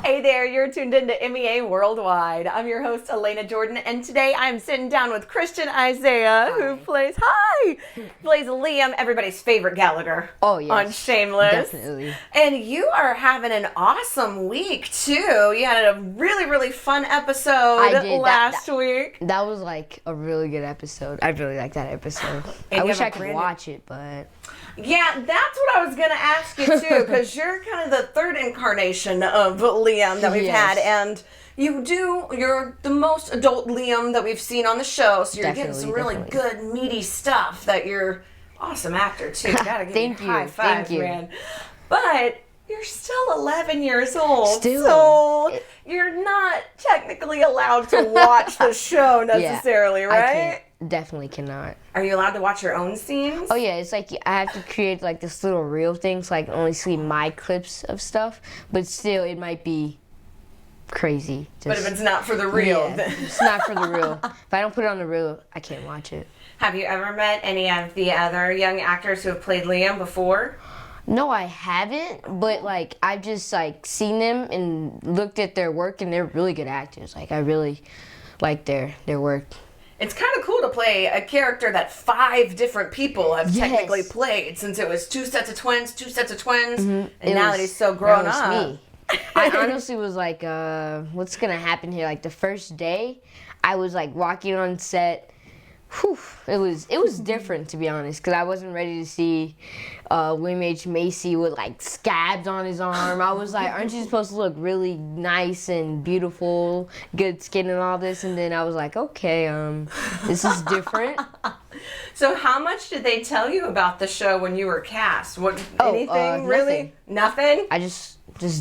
Hey there, you're tuned into MEA Worldwide. I'm your host, Elena Jordan, and today I'm sitting down with Christian Isaiah, who plays Liam, everybody's favorite Gallagher. Oh, yes. On Shameless. Definitely. And you are having an awesome week, too. You had a really, really fun episode last week. That was like a really good episode. I really like that episode. And I wish I could watch it, but... Yeah, that's what I was going to ask you, too, because you're kind of the third incarnation of Liam that we've had, and you're the most adult Liam that we've seen on the show, so you're getting some really good, meaty stuff that you're awesome actor, too. Gotta give you a high five, man. But you're still 11 years old, so you're not technically allowed to watch the show necessarily, right? Definitely cannot. Are you allowed to watch your own scenes? Oh yeah, it's like I have to create like this little reel thing so I can only see my clips of stuff, but still it might be crazy. But if it's not for the reel, then it's not for the reel. If I don't put it on the reel, I can't watch it. Have you ever met any of the other young actors who have played Liam before? No, I haven't, but like I've just like seen them and looked at their work, and they're really good actors. Like I really like their work. It's kind of cool to play a character that 5 different people have technically played, since it was 2 sets of twins, and now that he's so grown up. Me. I honestly was like, what's gonna happen here? Like the first day, I was like walking on set. Whew, it was different, to be honest, because I wasn't ready to see William H Macy with like scabs on his arm. I was like, aren't you supposed to look really nice and beautiful, good skin and all this? And then I was like, okay, this is different. So how much did they tell you about the show when you were cast? Anything really? Nothing? I just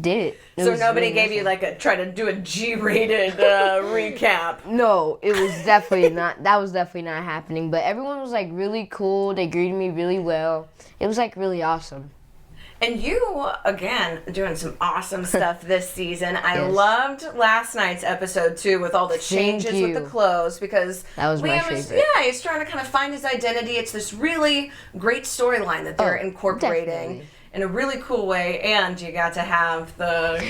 did it. So nobody gave you like try to do a G-rated recap? No, it was definitely not. That was definitely not happening. But everyone was like really cool. They greeted me really well. It was like really awesome. And you, again, doing some awesome stuff this season. I loved last night's episode, too, with all the changes with the clothes, because that was my favorite. He's trying to kind of find his identity. It's this really great storyline that they're incorporating in a really cool way, and you got to have the...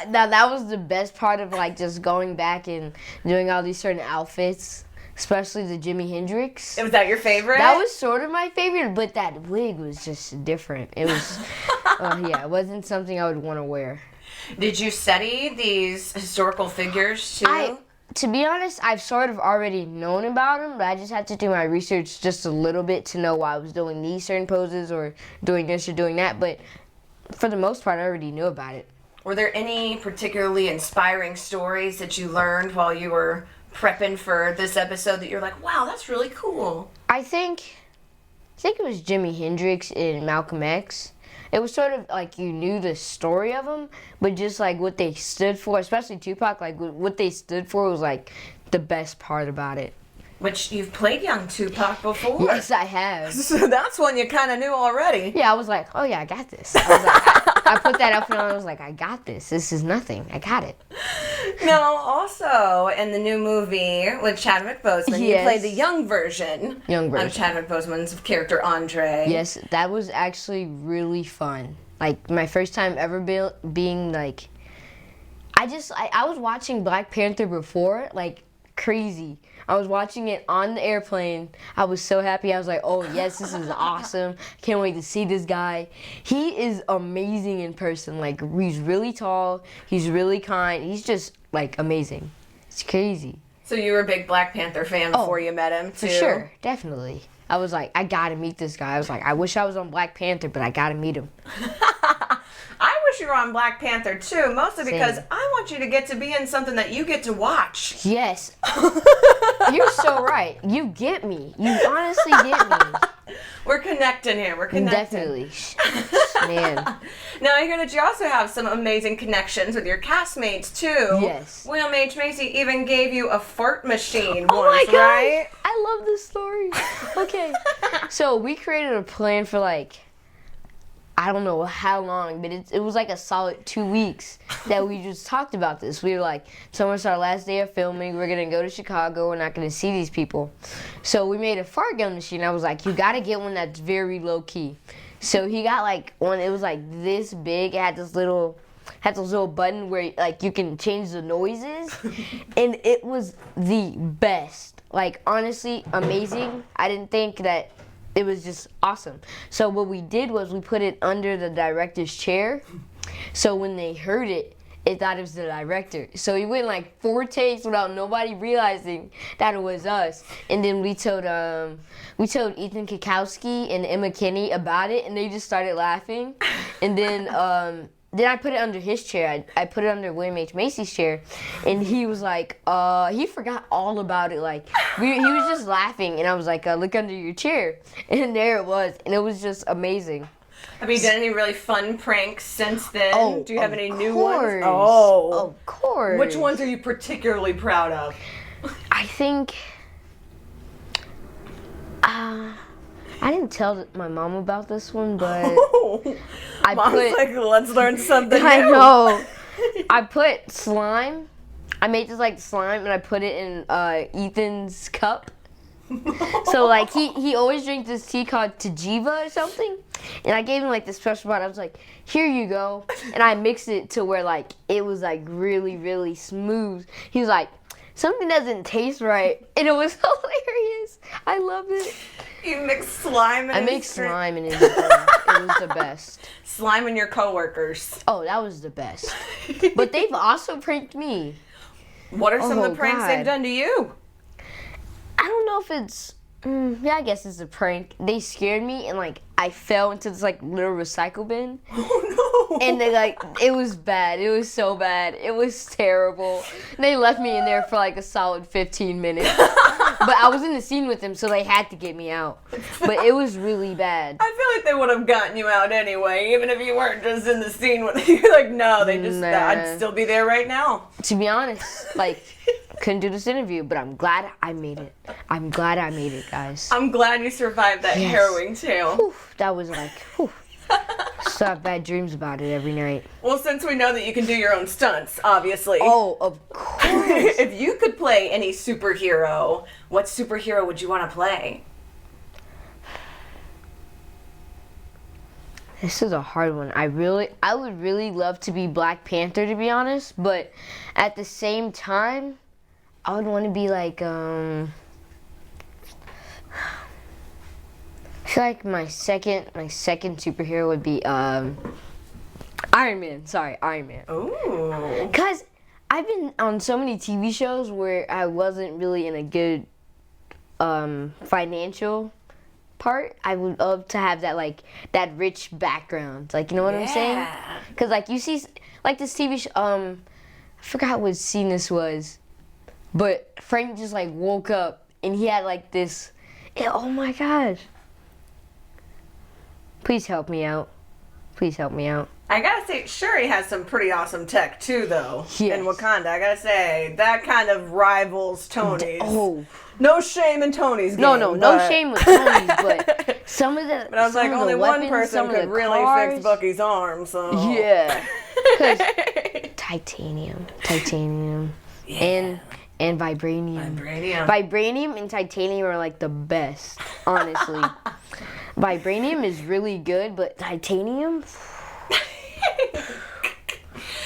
Now, that was the best part of, like, just going back and doing all these certain outfits. Especially the Jimi Hendrix. Was that your favorite? That was sort of my favorite, but that wig was just different. It was, it wasn't something I would want to wear. Did you study these historical figures too? To be honest, I've sort of already known about them, but I just had to do my research just a little bit to know why I was doing these certain poses or doing this or doing that. But for the most part, I already knew about it. Were there any particularly inspiring stories that you learned while you were prepping for this episode that you're like, wow, that's really cool? I think it was Jimi Hendrix and Malcolm X. It was sort of like you knew the story of them, but just like what they stood for, especially Tupac, like what they stood for was like the best part about it. Which you've played young Tupac before. Yes, I have. So that's one you kind of knew already. Yeah, I was like, oh yeah, I got this. I put that outfit on, I was like, I got this. This is nothing. I got it. Now, also, in the new movie with Chadwick Boseman, you played the young version of Chadwick Boseman's character, Andre. Yes, that was actually really fun. Like, my first time ever being, like... I was watching Black Panther before, like, crazy. I was watching it on the airplane. I was so happy. I was like, oh, yes, this is awesome. Can't wait to see this guy. He is amazing in person. Like, he's really tall. He's really kind. He's just, like, amazing. It's crazy. So you were a big Black Panther fan before you met him, too? For sure. Definitely. I was like, I got to meet this guy. I was like, I wish I was on Black Panther, but I got to meet him. I wish you were on Black Panther, too, mostly because I want you to get to be in something that you get to watch. Yes. You're so right. You get me. You honestly get me. We're connecting here. We're connecting. Definitely. Man. Now, I hear that you also have some amazing connections with your castmates, too. Yes. William H Macy even gave you a fart machine once, my God. right? I love this story. Okay. So we created a plan for, like, I don't know how long, but it was like a solid 2 weeks that we just talked about this. We were like, tomorrow's our last day of filming. We're going to go to Chicago. We're not going to see these people. So we made a fart gun machine. I was like, you got to get one that's very low key. So he got like one, it was like this big. It had this little had those little button where like you can change the noises, and it was the best. Like honestly, amazing. I didn't think that it was just awesome. So what we did was we put it under the director's chair, so when they heard it, it thought it was the director. So we went like 4 takes without nobody realizing that it was us. And then we told Ethan Kukowski and Emma Kinney about it, and they just started laughing. And then I put it under his chair. I put it under William H Macy's chair, and he was like, he forgot all about it. Like he was just laughing, and I was like, look under your chair, and there it was, and it was just amazing. Have you done any really fun pranks since then? Oh, do you have any new course. ones? Oh, of course. Which ones are you particularly proud of? I think I didn't tell my mom about this one, but Mom's like, let's learn something new. I know. I put slime. I made this like slime, and I put it in Ethan's cup. So like he always drinks this tea called Tajiva or something, and I gave him like this special bottle. I was like, here you go, and I mixed it to where like it was like really, really smooth. He was like, something doesn't taste right, and it was hilarious. I love it. You mix slime in I make slime in his drink. It was the best. Slime in your coworkers. Oh, that was the best. But they've also pranked me. What are some of the pranks God. they've done to you? I don't know if it's, yeah, I guess it's a prank. They scared me, and like I fell into this like little recycle bin. Oh no! And they like, it was bad. It was so bad. It was terrible. And they left me in there for like a solid 15 minutes. But I was in the scene with them, so they had to get me out. But it was really bad. I feel like they would have gotten you out anyway, even if you weren't just in the scene with you. Like, no, they just, I'd still be there right now. To be honest, like, couldn't do this interview, but I'm glad I made it. I'm glad I made it, guys. I'm glad you survived that harrowing tale. Whew, that was like, whew. Still have bad dreams about it every night. Well, since we know that you can do your own stunts, obviously. Oh, of course. If you could play any superhero, what superhero would you want to play? This is a hard one. I would really love to be Black Panther, to be honest, but at the same time, I would want to be like, I feel like my second superhero would be Iron Man. Sorry, Iron Man. Ooh. Cause I've been on so many TV shows where I wasn't really in a good financial part. I would love to have that like that rich background. Like, you know what I'm saying? Cause like you see like this TV show. I forgot what scene this was, but Frank just like woke up and he had like this. Oh my gosh. Please help me out. Please help me out. I gotta say, Shuri has some pretty awesome tech too, though. Yes. In Wakanda, I gotta say that kind of rivals Tony's. Oh, no shame in Tony's game. no shame with Tony's, but some of the. But I was like, only one person could really cars, fix Bucky's arm, so. Yeah. Because titanium, Yeah. and vibranium. Vibranium and titanium are like the best, honestly. Vibranium is really good, but titanium.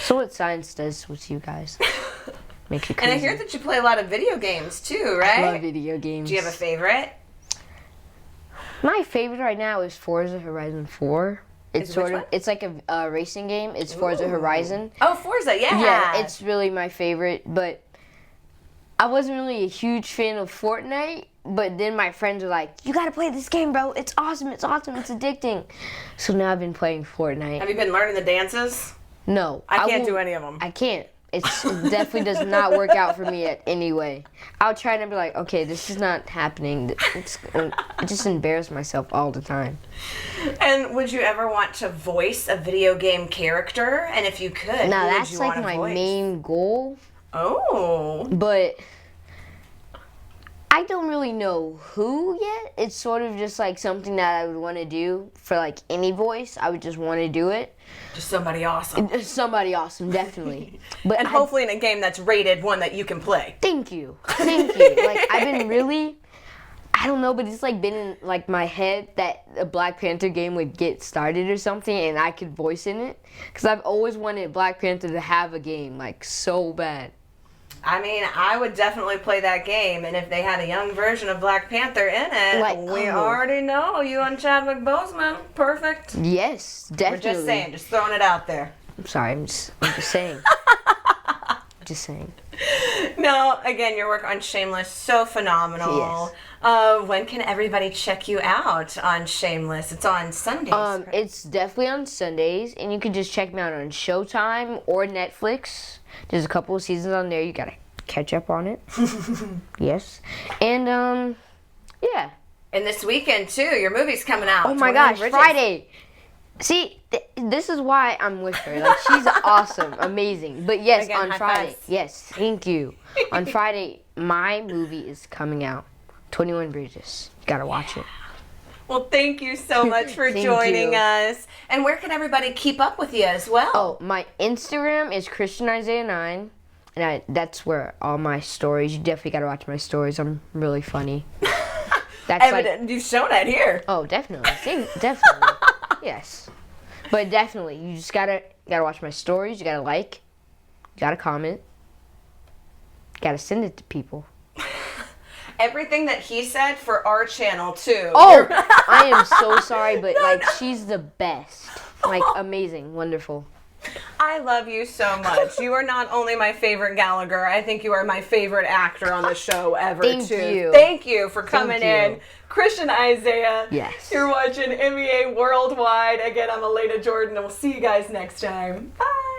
So what science does with you guys? Makes you crazy. And I hear that you play a lot of video games too, right? I love video games. Do you have a favorite? My favorite right now is Forza Horizon 4. It's it's like a racing game. It's Forza Horizon. Oh, Forza, yeah. Yeah, it's really my favorite, but I wasn't really a huge fan of Fortnite, but then my friends were like, you gotta play this game, bro. It's awesome, it's addicting. So now I've been playing Fortnite. Have you been learning the dances? No. I can't do any of them. I can't. It definitely does not work out for me any way. I'll try and be like, okay, this is not happening. I just embarrass myself all the time. And would you ever want to voice a video game character? And if you could, now who would that's you like want to my voice? main goal. Oh. But I don't really know who yet. It's sort of just like something that I would want to do for like any voice. I would just want to do it. Just somebody awesome. Somebody awesome, definitely. But and hopefully in a game that's rated, one that you can play. Thank you. Like, I've been really... I don't know, but it's like been in like my head that a Black Panther game would get started or something, and I could voice in it. Because I've always wanted Black Panther to have a game, like, so bad. I mean, I would definitely play that game, and if they had a young version of Black Panther in it, Like, we already know you and Chadwick Boseman. Perfect. Yes, definitely. We're just saying, just throwing it out there. I'm sorry, I'm just saying. Just saying. No, again, your work on Shameless, so phenomenal. When can everybody check you out on Shameless? It's on Sundays. Right? It's definitely on Sundays, and you can just check me out on Showtime or Netflix. There's a couple of seasons on there. You gotta catch up on it. Yes, and yeah. And this weekend too, your movie's coming out. Oh my gosh, Friday. See, this is why I'm with her. Like, she's awesome, amazing. But yes, Again, on Friday. Yes, thank you. On Friday, my movie is coming out. 21 Bridges. You gotta watch it. Well, thank you so much for joining us. And where can everybody keep up with you as well? Oh, my Instagram is ChristianIsaiah9. And that's where all my stories. You definitely gotta watch my stories. I'm really funny. That's evident. You've shown it here. Oh, definitely. Definitely. Yes. But definitely, you just gotta watch my stories. You gotta like. You gotta comment. You gotta send it to people. Everything that he said for our channel too. Oh, I am so sorry, but she's the best. Like, amazing, wonderful. I love you so much. You are not only my favorite Gallagher, I think you are my favorite actor on the show ever, Thank too. you. Thank you for coming Thank in. Christian Isaiah. Yes. You're watching MEA Worldwide. Again, I'm Elena Jordan, and we'll see you guys next time. Bye.